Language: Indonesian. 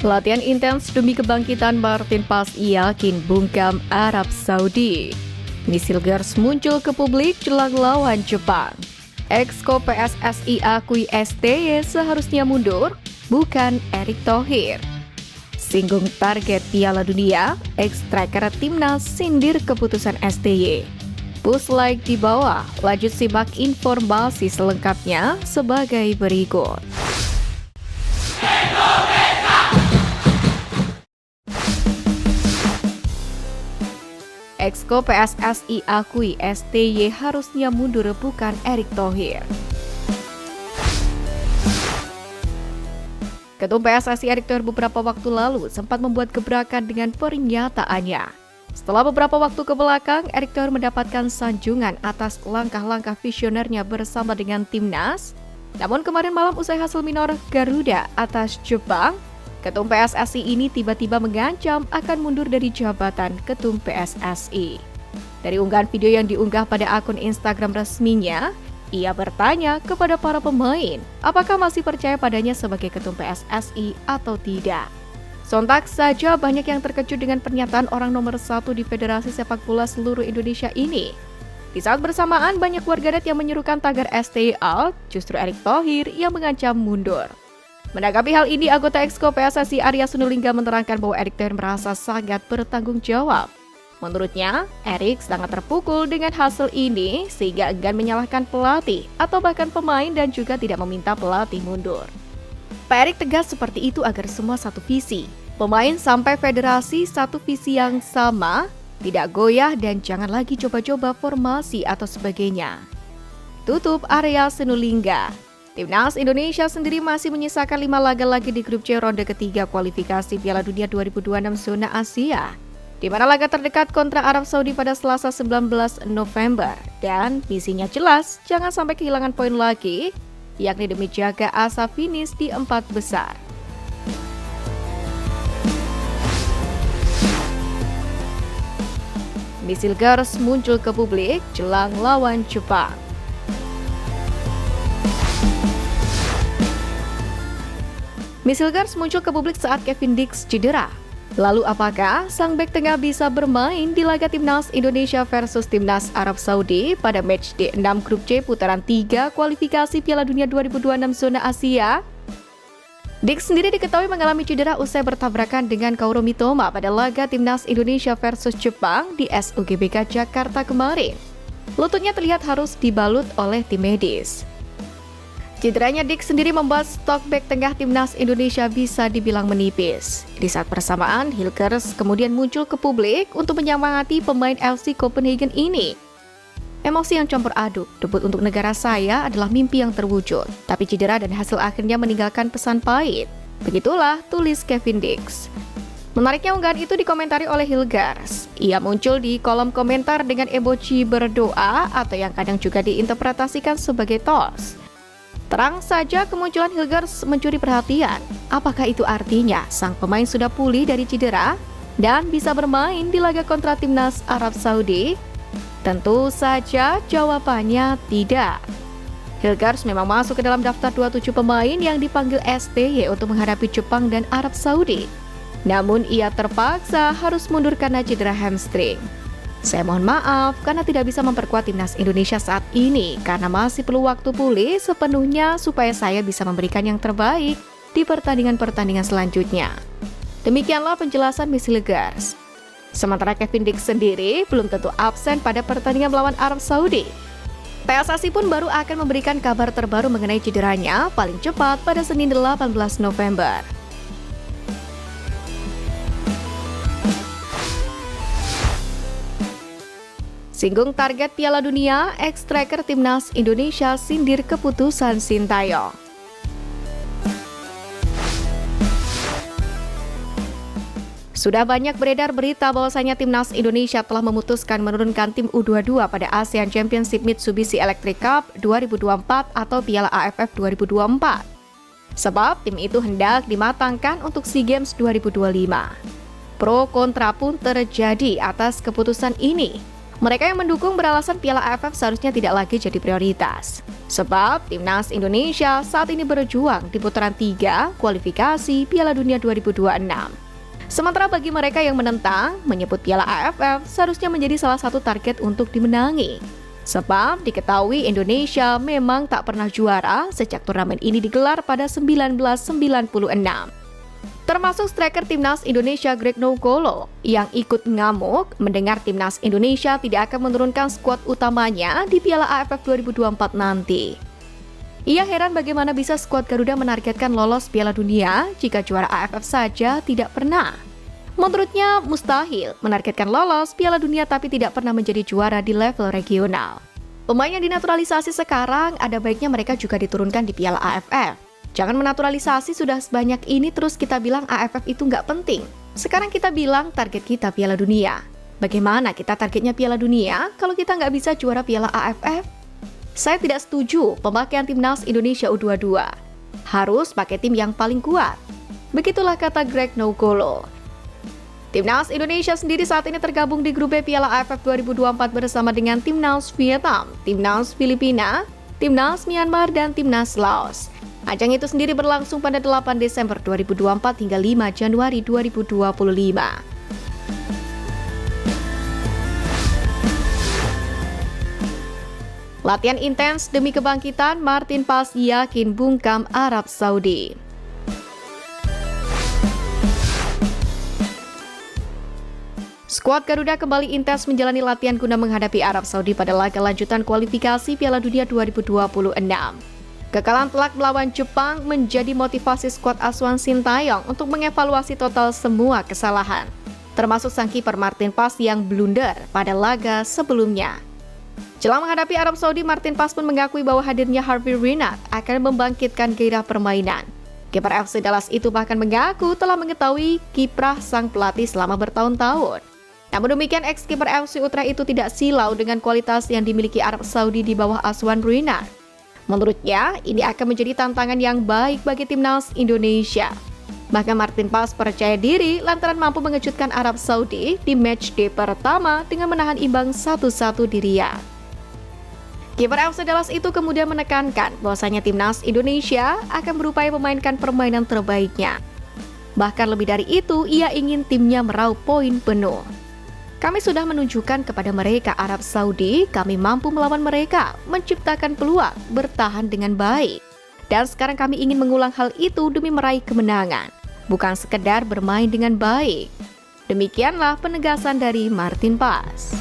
Latihan intens demi kebangkitan Martin Paes yakin bungkam Arab Saudi. Misil Gers muncul ke publik jelang lawan Jepang. Exco PSSI akui STY seharusnya mundur, bukan Erick Thohir. Singgung target Piala Dunia, ex-striker Timnas sindir keputusan STY. Push like di bawah, lanjut simak informasi selengkapnya sebagai berikut. Exco PSSI akui STY harusnya mundur, bukan Erick Thohir. Ketum PSSI Erick Thohir beberapa waktu lalu sempat membuat gebrakan dengan pernyataannya. Setelah beberapa waktu ke belakang, Erick Thohir mendapatkan sanjungan atas langkah-langkah visionernya bersama dengan Timnas. Namun kemarin malam usai hasil minor Garuda atas Jepang, Ketum PSSI ini tiba-tiba mengancam akan mundur dari jabatan Ketum PSSI. Dari unggahan video yang diunggah pada akun Instagram resminya, ia bertanya kepada para pemain, apakah masih percaya padanya sebagai Ketum PSSI atau tidak. Sontak saja banyak yang terkejut dengan pernyataan orang nomor 1 di Federasi Sepak Bola seluruh Indonesia ini. Di saat bersamaan, banyak warganet yang menyerukan tagar STY out, justru Erick Thohir yang mengancam mundur. Menanggapi hal ini, anggota Exco PSSI Arya Sinulinga menerangkan bahwa Erick Thohir merasa sangat bertanggung jawab. Menurutnya, Erick sangat terpukul dengan hasil ini sehingga enggan menyalahkan pelatih atau bahkan pemain dan juga tidak meminta pelatih mundur. Pak Erick tegas seperti itu agar semua satu visi. Pemain sampai federasi satu visi yang sama, tidak goyah dan jangan lagi coba-coba formasi atau sebagainya. Tutup Arya Sinulinga. Timnas Indonesia sendiri masih menyisakan 5 laga lagi di grup C ronde ketiga kualifikasi Piala Dunia 2026 zona Asia, di mana laga terdekat kontra Arab Saudi pada Selasa 19 November. Dan misinya jelas, jangan sampai kehilangan poin lagi, yakni demi jaga asa finish di 4 besar. Misil Gers muncul ke publik jelang lawan Jepang. Misil Gers muncul ke publik saat Kevin Dix cedera. Lalu apakah sang bek tengah bisa bermain di laga Timnas Indonesia versus Timnas Arab Saudi pada match D6 Grup C putaran 3 kualifikasi Piala Dunia 2026 zona Asia? Dix sendiri diketahui mengalami cedera usai bertabrakan dengan Kaoru Mitoma pada laga Timnas Indonesia versus Jepang di SUGBK Jakarta kemarin. Lututnya terlihat harus dibalut oleh tim medis. Cederanya Dix sendiri membuat stok bek tengah Timnas Indonesia bisa dibilang menipis. Di saat bersamaan, Hilgers kemudian muncul ke publik untuk menyemangati pemain FC Copenhagen ini. Emosi yang campur aduk, debut untuk negara saya adalah mimpi yang terwujud, tapi cedera dan hasil akhirnya meninggalkan pesan pahit. Begitulah tulis Kevin Dix. Menariknya unggahan itu dikomentari oleh Hilgers. Ia muncul di kolom komentar dengan emoji berdoa atau yang kadang juga diinterpretasikan sebagai tos. Terang saja kemunculan Hilgers mencuri perhatian. Apakah itu artinya sang pemain sudah pulih dari cedera dan bisa bermain di laga kontra Timnas Arab Saudi? Tentu saja jawabannya tidak. Hilgers memang masuk ke dalam daftar 27 pemain yang dipanggil STY untuk menghadapi Jepang dan Arab Saudi. Namun ia terpaksa harus mundur karena cedera hamstring. Saya mohon maaf karena tidak bisa memperkuat Timnas Indonesia saat ini karena masih perlu waktu pulih sepenuhnya supaya saya bisa memberikan yang terbaik di pertandingan-pertandingan selanjutnya. Demikianlah penjelasan Misil Gers. Sementara Kevin Dix sendiri belum tentu absen pada pertandingan melawan Arab Saudi. PSSI pun baru akan memberikan kabar terbaru mengenai cederanya paling cepat pada Senin 18 November. Singgung target Piala Dunia, ex-striker Timnas Indonesia sindir keputusan Sintayong. Sudah banyak beredar berita bahwasanya Timnas Indonesia telah memutuskan menurunkan tim U22 pada ASEAN Championship Mitsubishi Electric Cup 2024 atau Piala AFF 2024. Sebab tim itu hendak dimatangkan untuk SEA Games 2025. Pro kontra pun terjadi atas keputusan ini. Mereka yang mendukung beralasan Piala AFF seharusnya tidak lagi jadi prioritas. Sebab Timnas Indonesia saat ini berjuang di putaran 3 kualifikasi Piala Dunia 2026. Sementara bagi mereka yang menentang, menyebut Piala AFF seharusnya menjadi salah satu target untuk dimenangi. Sebab diketahui Indonesia memang tak pernah juara sejak turnamen ini digelar pada 1996. Termasuk striker Timnas Indonesia Greg Nougolo yang ikut ngamuk mendengar Timnas Indonesia tidak akan menurunkan skuad utamanya di Piala AFF 2024 nanti. Ia heran bagaimana bisa skuad Garuda menargetkan lolos Piala Dunia jika juara AFF saja tidak pernah. Menurutnya mustahil menargetkan lolos Piala Dunia tapi tidak pernah menjadi juara di level regional. Pemain yang dinaturalisasi sekarang ada baiknya mereka juga diturunkan di Piala AFF. Jangan menaturalisasi sudah sebanyak ini terus kita bilang AFF itu nggak penting. Sekarang kita bilang target kita Piala Dunia. Bagaimana kita targetnya Piala Dunia kalau kita nggak bisa juara Piala AFF? Saya tidak setuju pemakaian Timnas Indonesia U22. Harus pakai tim yang paling kuat. Begitulah kata Greg Nougolo. Timnas Indonesia sendiri saat ini tergabung di grup B Piala AFF 2024 bersama dengan Timnas Vietnam, Timnas Filipina, Timnas Myanmar, dan Timnas Laos. Ajang itu sendiri berlangsung pada 8 Desember 2024 hingga 5 Januari 2025. Latihan intens demi kebangkitan, Martin Paes yakin bungkam Arab Saudi. Skuad Garuda kembali intens menjalani latihan guna menghadapi Arab Saudi pada laga lanjutan kualifikasi Piala Dunia 2026. Kekalahan telak melawan Jepang menjadi motivasi skuad asuhan Sintayong untuk mengevaluasi total semua kesalahan, termasuk sang kiper Martin Paes yang blunder pada laga sebelumnya. Jelang menghadapi Arab Saudi, Martin Paes pun mengakui bahwa hadirnya Harvey Renard akan membangkitkan gairah permainan. Kiper FC Dallas itu bahkan mengaku telah mengetahui kiprah sang pelatih selama bertahun-tahun. Namun demikian, ex-kiper FC Utrecht itu tidak silau dengan kualitas yang dimiliki Arab Saudi di bawah asuhan Renard. Menurutnya, ini akan menjadi tantangan yang baik bagi Timnas Indonesia. Bahkan Martin Paes percaya diri lantaran mampu mengejutkan Arab Saudi di matchday pertama dengan menahan imbang 1-1 di Riyadh. Kiper FC Dallas itu kemudian menekankan bahwasanya Timnas Indonesia akan berupaya memainkan permainan terbaiknya. Bahkan lebih dari itu, ia ingin timnya meraup poin penuh. Kami sudah menunjukkan kepada mereka Arab Saudi, kami mampu melawan mereka, menciptakan peluang, bertahan dengan baik. Dan sekarang kami ingin mengulang hal itu demi meraih kemenangan, bukan sekedar bermain dengan baik. Demikianlah penegasan dari Martin Paes.